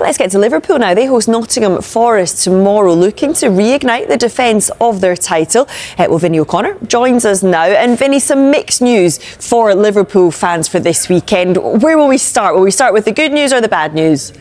let's get to Liverpool now. They host Nottingham Forest tomorrow, looking to reignite the defence of their title. Well, Vinny O'Connor joins us now. And Vinny, some mixed news for Liverpool fans for this weekend. Where will we start? Will we start with the good news or the bad news?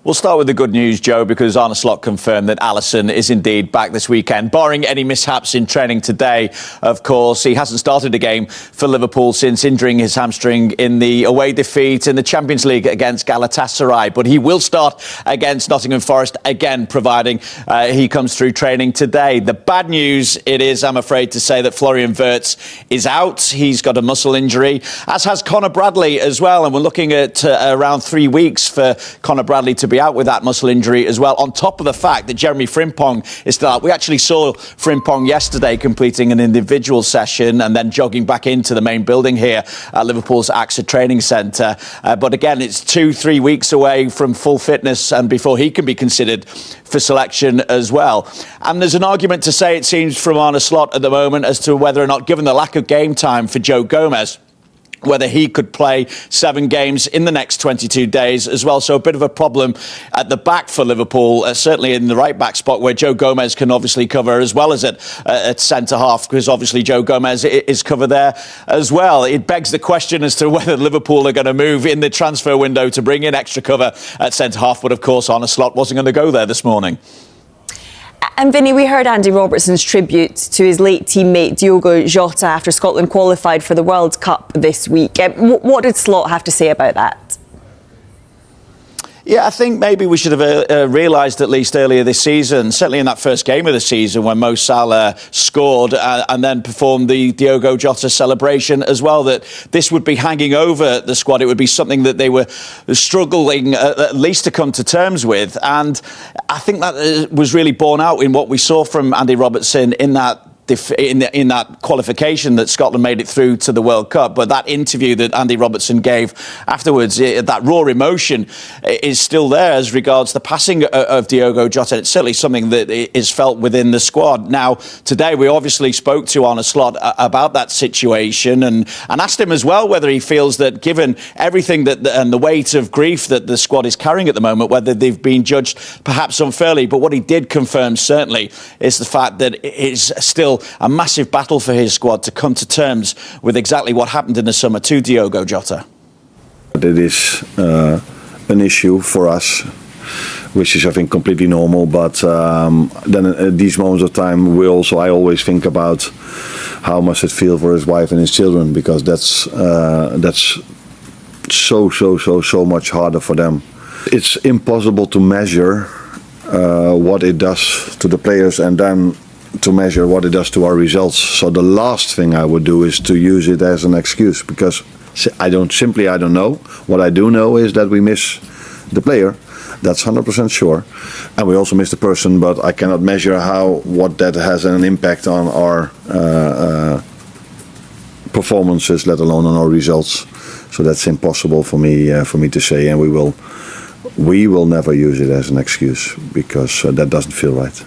We'll start with the good news, Joe, because Arne Slot confirmed that Alisson is indeed back this weekend, barring any mishaps in training today. Of course, he hasn't started a game for Liverpool since injuring his hamstring in the away defeat in the Champions League against Galatasaray. But he will start against Nottingham Forest again, providing he comes through training today. The bad news, it is, I'm afraid to say, that Florian Wirtz is out. He's got a muscle injury, as has Conor Bradley as well. And we're looking at around 3 weeks for Conor Bradley to be out with that muscle injury as well, on top of the fact that Jeremy Frimpong is still out. We actually saw Frimpong yesterday completing an individual session and then jogging back into the main building here at Liverpool's AXA Training Centre. But again, it's 2-3 weeks away from full fitness and before he can be considered for selection as well. And there's an argument to say, it seems, from Arne Slot at the moment as to whether or not, given the lack of game time for Joe Gomez, whether he could play 7 games in the next 22 days as well. So a bit of a problem at the back for Liverpool, certainly in the right-back spot where Joe Gomez can obviously cover, as well as at centre-half, because obviously Joe Gomez is cover there as well. It begs the question as to whether Liverpool are going to move in the transfer window to bring in extra cover at centre-half, but of course Arne Slot wasn't going to go there this morning. And Vinny, we heard Andy Robertson's tribute to his late teammate Diogo Jota after Scotland qualified for the World Cup this week. What did Slot have to say about that? Yeah, I think maybe we should have realised at least earlier this season, certainly in that first game of the season when Mo Salah scored and then performed the Diogo Jota celebration as well, that this would be hanging over the squad. It would be something that they were struggling at least to come to terms with. And I think that was really borne out in what we saw from Andy Robertson in that qualification that Scotland made it through to the World Cup. But that interview that Andy Robertson gave afterwards, that raw emotion is still there as regards the passing of Diogo Jota. It's certainly something that is felt within the squad. Now, today we obviously spoke to Arne Slot about that situation and asked him as well whether he feels that, given everything and the weight of grief that the squad is carrying at the moment, whether they've been judged perhaps unfairly. But what he did confirm certainly is the fact that it is still a massive battle for his squad to come to terms with exactly what happened in the summer to Diogo Jota. It is an issue for us, which is, I think, completely normal. But then at these moments of time, I always think about how must it feel for his wife and his children, because that's so much harder for them. It's impossible to measure what it does to the players and then to measure what it does to our results. So the last thing I would do is to use it as an excuse, because I don't know. What I do know is that we miss the player. That's 100% sure. And we also miss the person, but I cannot measure what that has an impact on our performances, let alone on our results. So that's impossible for me to say, and we will never use it as an excuse, because that doesn't feel right.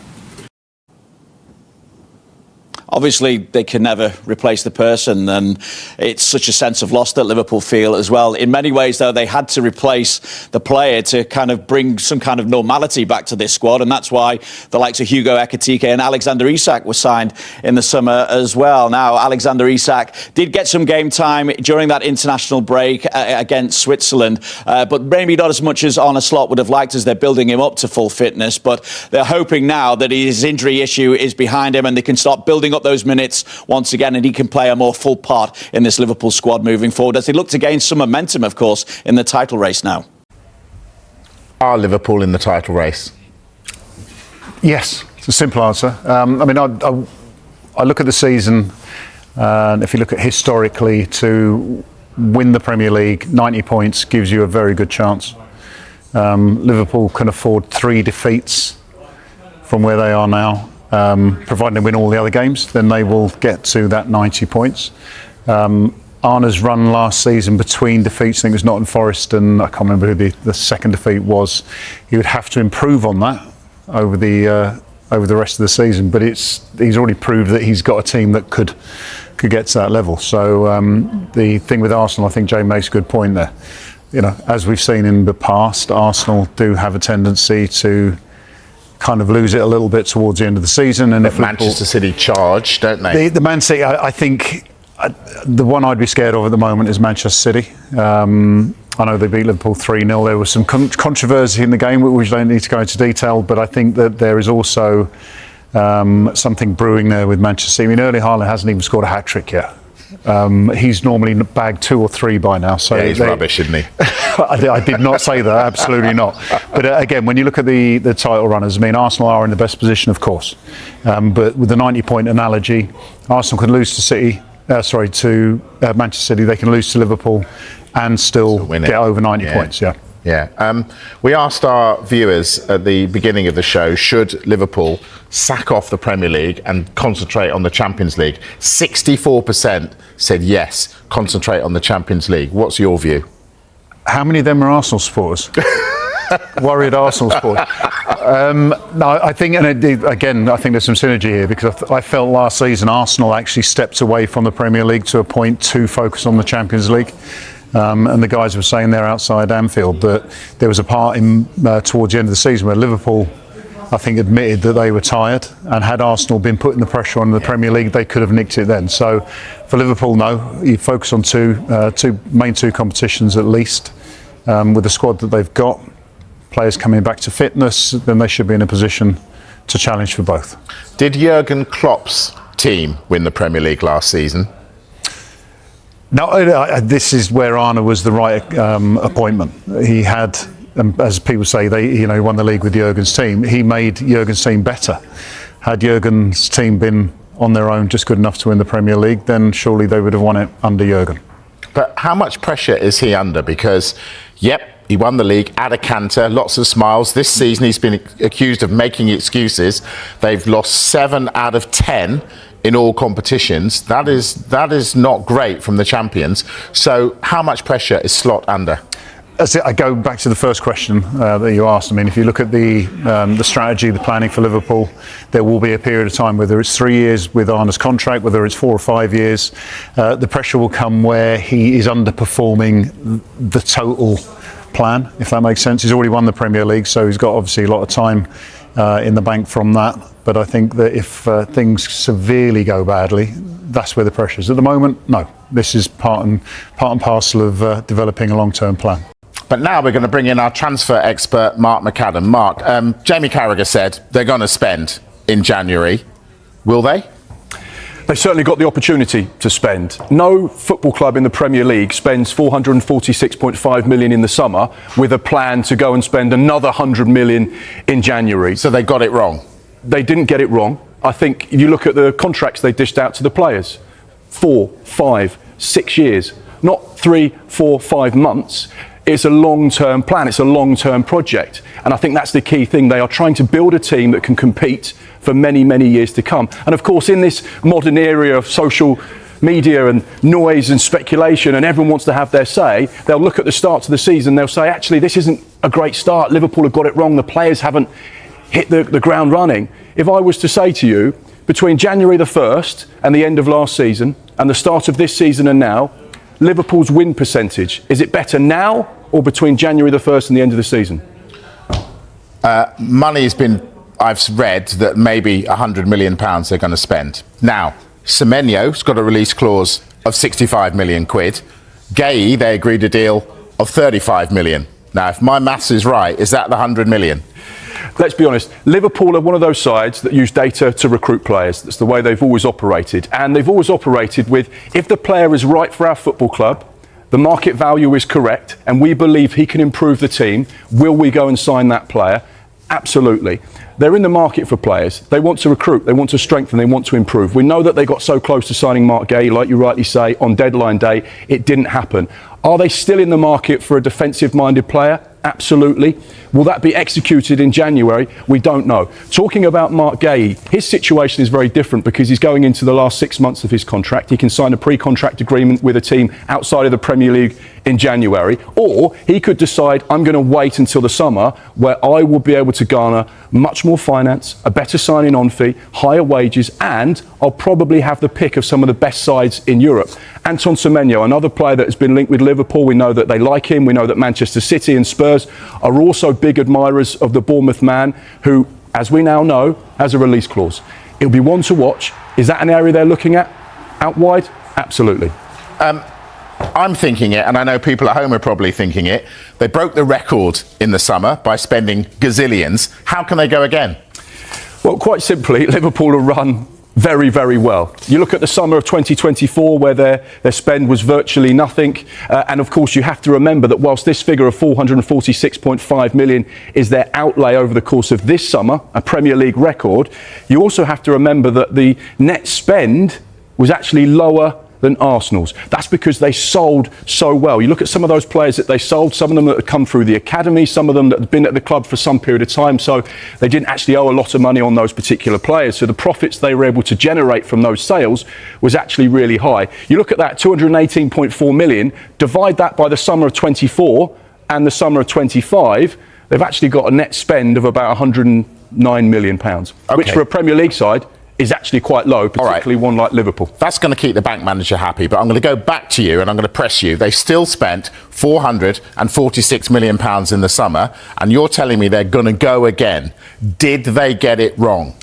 Obviously, they can never replace the person, and it's such a sense of loss that Liverpool feel as well. In many ways, though, they had to replace the player to kind of bring some kind of normality back to this squad, and that's why the likes of Hugo Ekitike and Alexander Isak were signed in the summer as well. Now, Alexander Isak did get some game time during that international break against Switzerland, but maybe not as much as Arne Slot would have liked, as they're building him up to full fitness. But they're hoping now that his injury issue is behind him and they can start building up those minutes once again, and he can play a more full part in this Liverpool squad moving forward as they look to gain some momentum, of course, in the title race now. Are Liverpool in the title race? Yes, it's a simple answer. I look at the season, and if you look at historically, to win the Premier League, 90 points gives you a very good chance. Liverpool can afford 3 defeats from where they are now. Providing they win all the other games, then they will get to that 90 points. Arne's run last season between defeats, I think it was Nottingham Forest and I can't remember who the second defeat was. He would have to improve on that over the rest of the season, but he's already proved that he's got a team that could get to that level. So the thing with Arsenal, I think Jay makes a good point there. as we've seen in the past, Arsenal do have a tendency to kind of lose it a little bit towards the end of the season. And if Manchester City charge, don't they? The Man City, I think the one I'd be scared of at the moment is Manchester City. I know they beat Liverpool 3-0. There was some controversy in the game, which I don't need to go into detail, but I think that there is also something brewing there with Manchester City. I mean, Erling Haaland hasn't even scored a hat-trick yet. He's normally bagged 2 or 3 by now. So he's rubbish, isn't he? I did not say that, absolutely not. But again, when you look at the title runners, I mean, Arsenal are in the best position, of course. But with the 90-point analogy, Arsenal can lose to Manchester City. They can lose to Liverpool and still get over 90 points. Yeah. We asked our viewers at the beginning of the show, should Liverpool sack off the Premier League and concentrate on the Champions League? 64% said yes, concentrate on the Champions League. What's your view? How many of them are Arsenal supporters? Worried Arsenal supporters. No, I think, and again, I think there's some synergy here, because I felt last season Arsenal actually stepped away from the Premier League to a point to focus on the Champions League. And the guys were saying they're outside Anfield, but there was a part towards the end of the season where Liverpool, I think, admitted that they were tired, and had Arsenal been putting the pressure on the Premier League, they could have nicked it then. So for Liverpool, no, you focus on two competitions at least. With the squad that they've got, players coming back to fitness, then they should be in a position to challenge for both. Did Jurgen Klopp's team win the Premier League last season? No, this is where Arne was the right appointment. He had, as people say, he won the league with Jurgen's team. He made Jurgen's team better. Had Jurgen's team been on their own just good enough to win the Premier League, then surely they would have won it under Jurgen. But how much pressure is he under? Because, he won the league at a canter, lots of smiles. This season he's been accused of making excuses. They've lost 7 out of 10 in all competitions. That is not great from the champions. So how much pressure is Slot under? I go back to the first question that you asked. I mean, if you look at the strategy, the planning for Liverpool, there will be a period of time, whether it's 3 years with Arne's contract, whether it's 4 or 5 years, the pressure will come where he is underperforming the total plan, if that makes sense. He's already won the Premier League, so he's got obviously a lot of time in the bank from that. But I think that if things severely go badly, that's where the pressure is. At the moment, no. This is part and parcel of developing a long-term plan. But now we're going to bring in our transfer expert, Mark McAdam. Mark, Jamie Carragher said they're going to spend in January. Will they? They certainly got the opportunity to spend. No football club in the Premier League spends 446.5 million in the summer with a plan to go and spend another 100 million in January. So they got it wrong? They didn't get it wrong. I think you look at the contracts they dished out to the players. 4, 5, 6 years. Not 3, 4, 5 months. It's a long-term plan. It's a long-term project. And I think that's the key thing. They are trying to build a team that can compete for many, many years to come. And of course, in this modern era of social media and noise and speculation, and everyone wants to have their say, they'll look at the start to the season, they'll say, actually, this isn't a great start. Liverpool have got it wrong. The players haven't hit the ground running. If I was to say to you, between January the 1st and the end of last season and the start of this season and now, Liverpool's win percentage, is it better now or between January the 1st and the end of the season? Money's been, I've read that maybe £100 million they're going to spend. Now, Semenyo's got a release clause of 65 million quid. Gay, they agreed a deal of 35 million. Now, if my maths is right, is that the 100 million? Let's be honest, Liverpool are one of those sides that use data to recruit players. That's the way they've always operated. And they've always operated with, if the player is right for our football club, the market value is correct, and we believe he can improve the team, will we go and sign that player? Absolutely. They're in the market for players. They want to recruit, they want to strengthen, they want to improve. We know that they got so close to signing Mark Gay, like you rightly say, on deadline day. It didn't happen. Are they still in the market for a defensive-minded player? Absolutely. Will that be executed in January? We don't know. Talking about Mark Gay, his situation is very different because he's going into the last 6 months of his contract. He can sign a pre-contract agreement with a team outside of the Premier League in January, or he could decide, I'm going to wait until the summer where I will be able to garner much more finance, a better signing on fee, higher wages, and I'll probably have the pick of some of the best sides in Europe. Anton Semenyo, another player that has been linked with Liverpool, we know that they like him, we know that Manchester City and Spurs are also big admirers of the Bournemouth man, who, as we now know, has a release clause. It'll be one to watch. Is that an area they're looking at out wide? Absolutely. I'm thinking it, and I know people at home are probably thinking it. They broke the record in the summer by spending gazillions. How can they go again? Well, quite simply, Liverpool are run very, very well. You look at the summer of 2024 where their spend was virtually nothing. And of course, you have to remember that whilst this figure of 446.5 million is their outlay over the course of this summer, a Premier League record, you also have to remember that the net spend was actually lower than Arsenal's. That's because they sold so well. You look at some of those players that they sold, some of them that had come through the academy, some of them that had been at the club for some period of time, so they didn't actually owe a lot of money on those particular players. So the profits they were able to generate from those sales was actually really high. You look at that 218.4 million, divide that by the summer of 24 and the summer of 25, they've actually got a net spend of about 109 million pounds, which for a Premier League side is actually quite low, particularly one like Liverpool. That's going to keep the bank manager happy, but I'm going to go back to you and I'm going to press you. They still spent £446 million in the summer, and you're telling me they're going to go again. Did they get it wrong?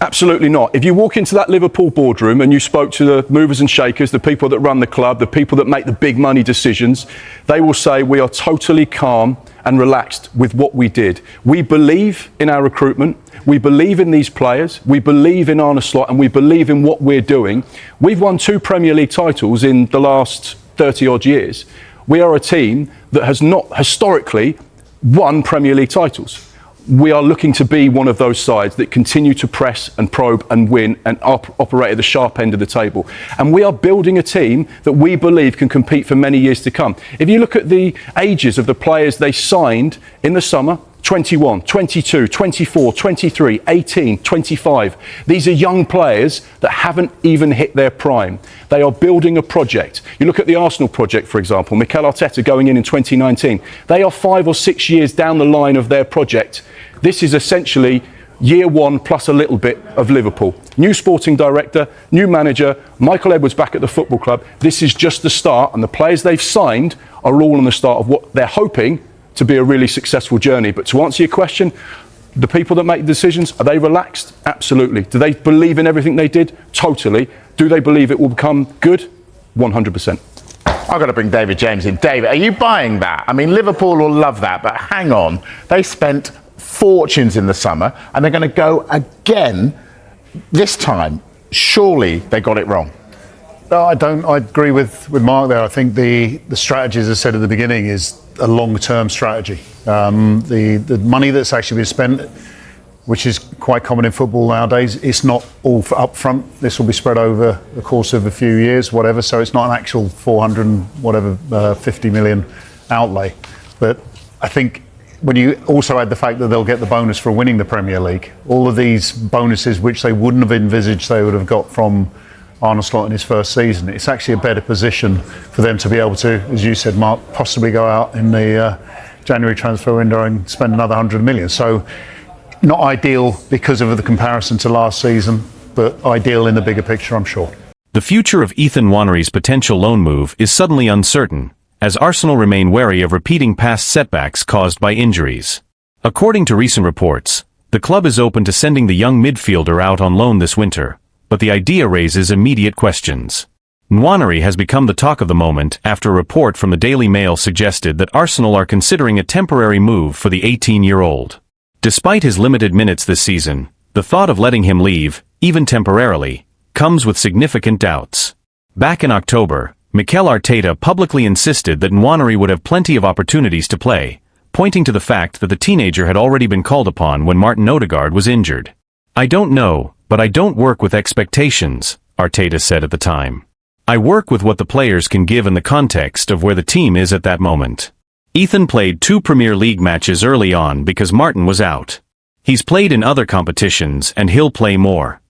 Absolutely not. If you walk into that Liverpool boardroom and you spoke to the movers and shakers, the people that run the club, the people that make the big money decisions, they will say we are totally calm and relaxed with what we did. We believe in our recruitment. We believe in these players. We believe in Arne Slot, and we believe in what we're doing. We've won 2 Premier League titles in the last 30 odd years. We are a team that has not historically won Premier League titles. We are looking to be one of those sides that continue to press and probe and win and operate at the sharp end of the table. And we are building a team that we believe can compete for many years to come. If you look at the ages of the players they signed in the summer, 21, 22, 24, 23, 18, 25. These are young players that haven't even hit their prime. They are building a project. You look at the Arsenal project, for example, Mikel Arteta going in 2019. They are 5 or 6 years down the line of their project. This is essentially year one plus a little bit of Liverpool. New sporting director, new manager, Michael Edwards back at the football club. This is just the start, and the players they've signed are all on the start of what they're hoping to be a really successful journey. But to answer your question, the people that make decisions, are they relaxed? Absolutely. Do they believe in everything they did? Totally. Do they believe it will become good? 100%. I've got to bring David James in. David, are you buying that? I mean, Liverpool will love that, but hang on. They spent fortunes in the summer and they're going to go again this time. Surely they got it wrong. No, I don't. I agree with Mark there. I think the strategy, as I said at the beginning, is a long-term strategy. The money that's actually been spent, which is quite common in football nowadays, it's not all for up front. This will be spread over the course of a few years, whatever. So it's not an actual 50 million outlay. But I think when you also add the fact that they'll get the bonus for winning the Premier League, all of these bonuses which they wouldn't have envisaged they would have got from Arne Slot in his first season, it's actually a better position for them to be able to, as you said, Mark, possibly go out in the January transfer window and spend another 100 million. So not ideal because of the comparison to last season, but ideal in the bigger picture, I'm sure. The future of Ethan Nwanery's potential loan move is suddenly uncertain, as Arsenal remain wary of repeating past setbacks caused by injuries. According to recent reports, the club is open to sending the young midfielder out on loan this winter, but the idea raises immediate questions. Nwanery has become the talk of the moment after a report from the Daily Mail suggested that Arsenal are considering a temporary move for the 18-year-old. Despite his limited minutes this season, the thought of letting him leave, even temporarily, comes with significant doubts. Back in October, Mikel Arteta publicly insisted that Nwanery would have plenty of opportunities to play, pointing to the fact that the teenager had already been called upon when Martin Odegaard was injured. "I don't know, but I don't work with expectations," Arteta said at the time. "I work with what the players can give in the context of where the team is at that moment." Ethan played 2 Premier League matches early on because Martin was out. He's played in other competitions and he'll play more.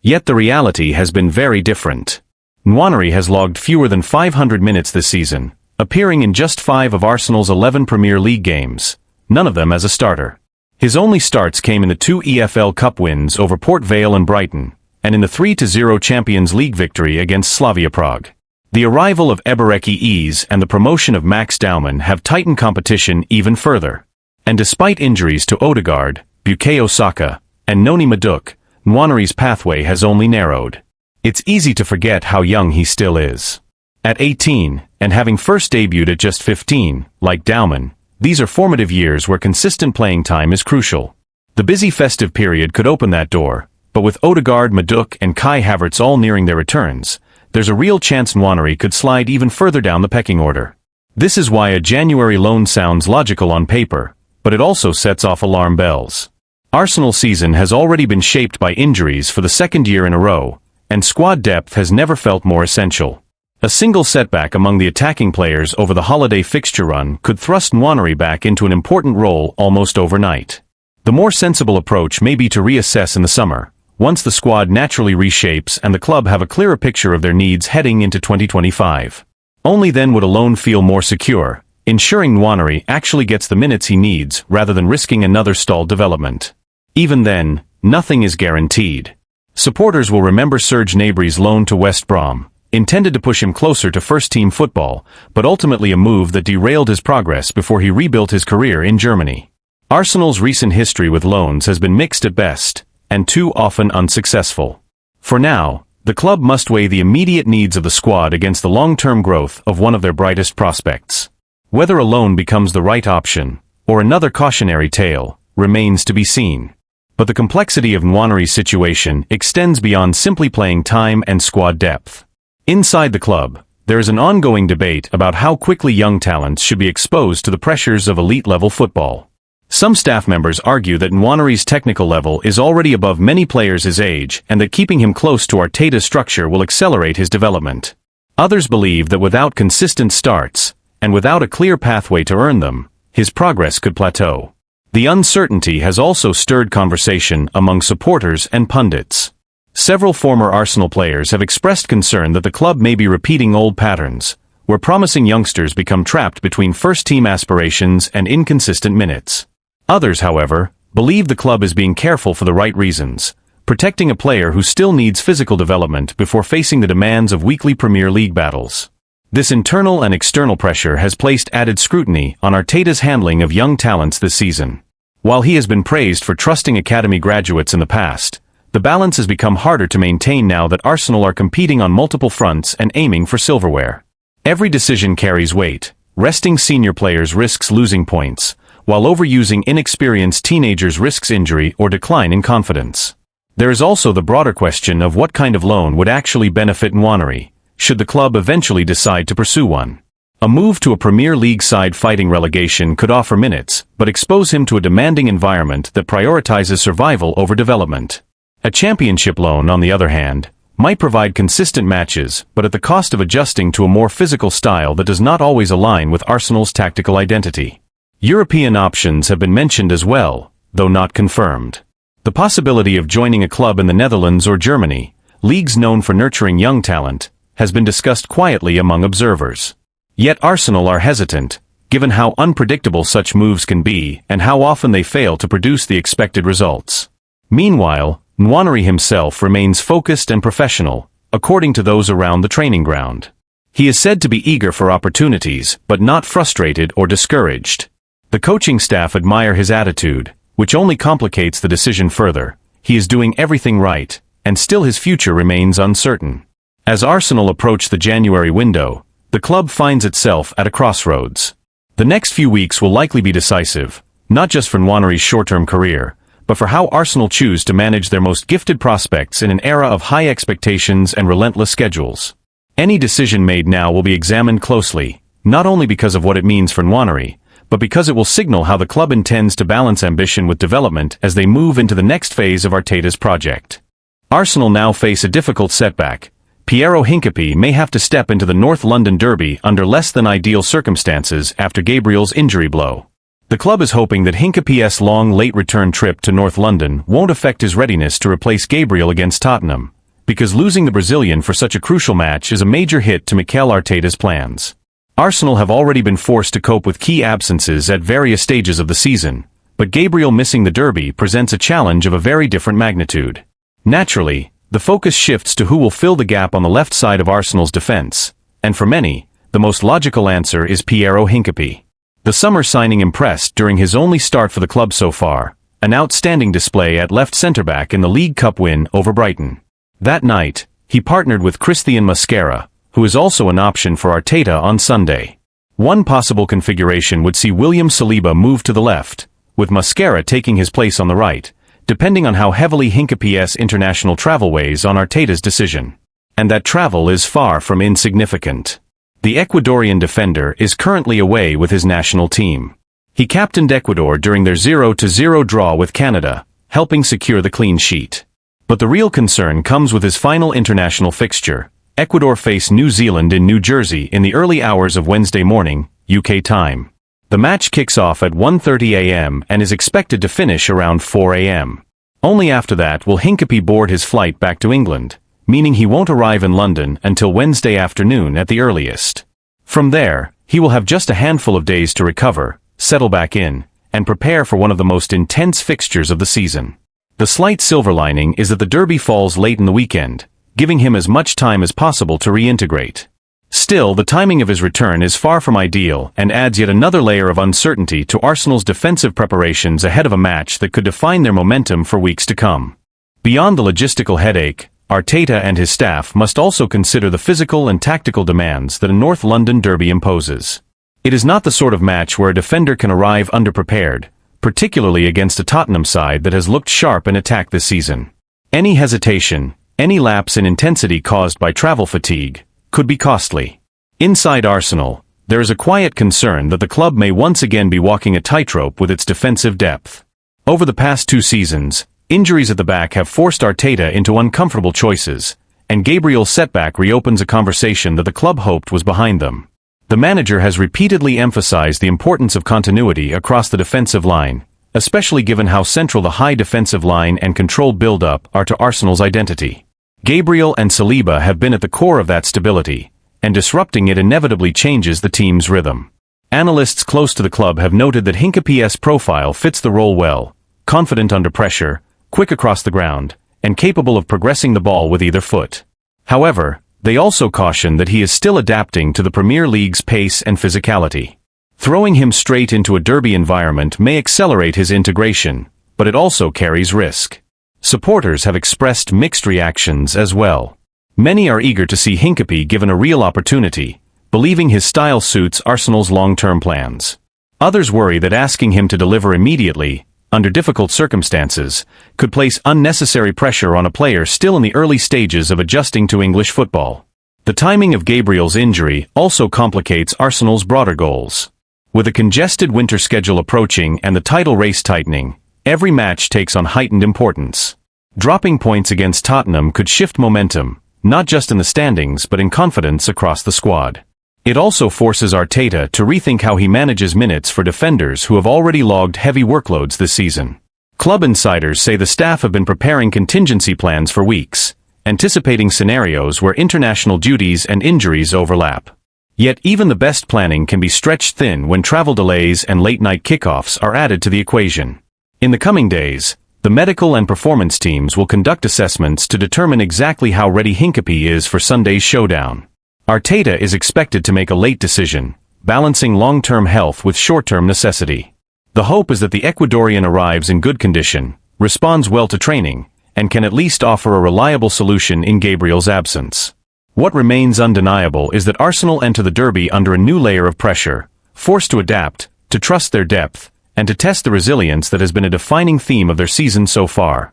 Yet the reality has been very different. Nwanery has logged fewer than 500 minutes this season, appearing in just 5 of Arsenal's 11 Premier League games, none of them as a starter. His only starts came in the 2 EFL Cup wins over Port Vale and Brighton, and in the 3-0 Champions League victory against Slavia Prague. The arrival of Ebereki Eze and the promotion of Max Daumann have tightened competition even further. And despite injuries to Odegaard, Bukayo Saka, and Noni Madueke, Nwaneri's pathway has only narrowed. It's easy to forget how young he still is. At 18, and having first debuted at just 15, like Daumann, these are formative years where consistent playing time is crucial. The busy festive period could open that door, but with Odegaard, Madueke, and Kai Havertz all nearing their returns, there's a real chance Nwaneri could slide even further down the pecking order. This is why a January loan sounds logical on paper, but it also sets off alarm bells. Arsenal's season has already been shaped by injuries for the second year in a row, and squad depth has never felt more essential. A single setback among the attacking players over the holiday fixture run could thrust Nwaneri back into an important role almost overnight. The more sensible approach may be to reassess in the summer, once the squad naturally reshapes and the club have a clearer picture of their needs heading into 2025. Only then would a loan feel more secure, ensuring Nwaneri actually gets the minutes he needs rather than risking another stalled development. Even then, nothing is guaranteed. Supporters will remember Serge Gnabry's loan to West Brom, intended to push him closer to first-team football, but ultimately a move that derailed his progress before he rebuilt his career in Germany. Arsenal's recent history with loans has been mixed at best, and too often unsuccessful. For now, the club must weigh the immediate needs of the squad against the long-term growth of one of their brightest prospects. Whether a loan becomes the right option, or another cautionary tale, remains to be seen. But the complexity of Nwaneri's situation extends beyond simply playing time and squad depth. Inside the club, there is an ongoing debate about how quickly young talents should be exposed to the pressures of elite-level football. Some staff members argue that Nwaneri's technical level is already above many players his age and that keeping him close to Arteta's structure will accelerate his development. Others believe that without consistent starts, and without a clear pathway to earn them, his progress could plateau. The uncertainty has also stirred conversation among supporters and pundits. Several former Arsenal players have expressed concern that the club may be repeating old patterns, where promising youngsters become trapped between first-team aspirations and inconsistent minutes. Others, however, believe the club is being careful for the right reasons, protecting a player who still needs physical development before facing the demands of weekly Premier League battles. This internal and external pressure has placed added scrutiny on Arteta's handling of young talents this season. While he has been praised for trusting academy graduates in the past, the balance has become harder to maintain now that Arsenal are competing on multiple fronts and aiming for silverware. Every decision carries weight. Resting senior players risks losing points, while overusing inexperienced teenagers risks injury or decline in confidence. There is also the broader question of what kind of loan would actually benefit Nwaneri, should the club eventually decide to pursue one. A move to a Premier League side fighting relegation could offer minutes, but expose him to a demanding environment that prioritizes survival over development. A championship loan, on the other hand, might provide consistent matches, but at the cost of adjusting to a more physical style that does not always align with Arsenal's tactical identity. European options have been mentioned as well, though not confirmed. The possibility of joining a club in the Netherlands or Germany, leagues known for nurturing young talent, has been discussed quietly among observers. Yet Arsenal are hesitant, given how unpredictable such moves can be and how often they fail to produce the expected results. Meanwhile, Nwaneri himself remains focused and professional, according to those around the training ground. He is said to be eager for opportunities, but not frustrated or discouraged. The coaching staff admire his attitude, which only complicates the decision further. He is doing everything right, and still his future remains uncertain. As Arsenal approach the January window, the club finds itself at a crossroads. The next few weeks will likely be decisive, not just for Nwaneri's short-term career, but for how Arsenal choose to manage their most gifted prospects in an era of high expectations and relentless schedules. Any decision made now will be examined closely, not only because of what it means for Nwaneri, but because it will signal how the club intends to balance ambition with development as they move into the next phase of Arteta's project. Arsenal now face a difficult setback. Piero Hincapié may have to step into the North London derby under less than ideal circumstances after Gabriel's injury blow. The club is hoping that Hincapié's long late return trip to North London won't affect his readiness to replace Gabriel against Tottenham, because losing the Brazilian for such a crucial match is a major hit to Mikel Arteta's plans. Arsenal have already been forced to cope with key absences at various stages of the season, but Gabriel missing the derby presents a challenge of a very different magnitude. Naturally, the focus shifts to who will fill the gap on the left side of Arsenal's defense, and for many, the most logical answer is Piero Hincapié. The summer signing impressed during his only start for the club so far, an outstanding display at left centre-back in the League Cup win over Brighton. That night, he partnered with Christian Mosquera, who is also an option for Arteta on Sunday. One possible configuration would see William Saliba move to the left, with Mosquera taking his place on the right, depending on how heavily Hincapié's international travel weighs on Arteta's decision. And that travel is far from insignificant. The Ecuadorian defender is currently away with his national team. He captained Ecuador during their 0-0 draw with Canada, helping secure the clean sheet. But the real concern comes with his final international fixture. Ecuador face New Zealand in New Jersey in the early hours of Wednesday morning, UK time. The match kicks off at 1:30 a.m. and is expected to finish around 4 a.m. Only after that will Hincapié board his flight back to England, meaning he won't arrive in London until Wednesday afternoon at the earliest. From there, he will have just a handful of days to recover, settle back in, and prepare for one of the most intense fixtures of the season. The slight silver lining is that the derby falls late in the weekend, giving him as much time as possible to reintegrate. Still, the timing of his return is far from ideal and adds yet another layer of uncertainty to Arsenal's defensive preparations ahead of a match that could define their momentum for weeks to come. Beyond the logistical headache, Arteta and his staff must also consider the physical and tactical demands that a North London derby imposes. It is not the sort of match where a defender can arrive underprepared, particularly against a Tottenham side that has looked sharp in attack this season. Any hesitation, any lapse in intensity caused by travel fatigue, could be costly. Inside Arsenal, there is a quiet concern that the club may once again be walking a tightrope with its defensive depth. Over the past 2 seasons, injuries at the back have forced Arteta into uncomfortable choices, and Gabriel's setback reopens a conversation that the club hoped was behind them. The manager has repeatedly emphasized the importance of continuity across the defensive line, especially given how central the high defensive line and controlled build-up are to Arsenal's identity. Gabriel and Saliba have been at the core of that stability, and disrupting it inevitably changes the team's rhythm. Analysts close to the club have noted that Hincapié's profile fits the role well, confident under pressure, quick across the ground, and capable of progressing the ball with either foot. However, they also caution that he is still adapting to the Premier League's pace and physicality. Throwing him straight into a derby environment may accelerate his integration, but it also carries risk. Supporters have expressed mixed reactions as well. Many are eager to see Hincapié given a real opportunity, believing his style suits Arsenal's long-term plans. Others worry that asking him to deliver immediately, under difficult circumstances, could place unnecessary pressure on a player still in the early stages of adjusting to English football. The timing of Gabriel's injury also complicates Arsenal's broader goals. With a congested winter schedule approaching and the title race tightening, every match takes on heightened importance. Dropping points against Tottenham could shift momentum, not just in the standings but in confidence across the squad. It also forces Arteta to rethink how he manages minutes for defenders who have already logged heavy workloads this season. Club insiders say the staff have been preparing contingency plans for weeks, anticipating scenarios where international duties and injuries overlap. Yet even the best planning can be stretched thin when travel delays and late-night kickoffs are added to the equation. In the coming days, the medical and performance teams will conduct assessments to determine exactly how ready Hincapié is for Sunday's showdown. Arteta is expected to make a late decision, balancing long-term health with short-term necessity. The hope is that the Ecuadorian arrives in good condition, responds well to training, and can at least offer a reliable solution in Gabriel's absence. What remains undeniable is that Arsenal enter the derby under a new layer of pressure, forced to adapt, to trust their depth, and to test the resilience that has been a defining theme of their season so far.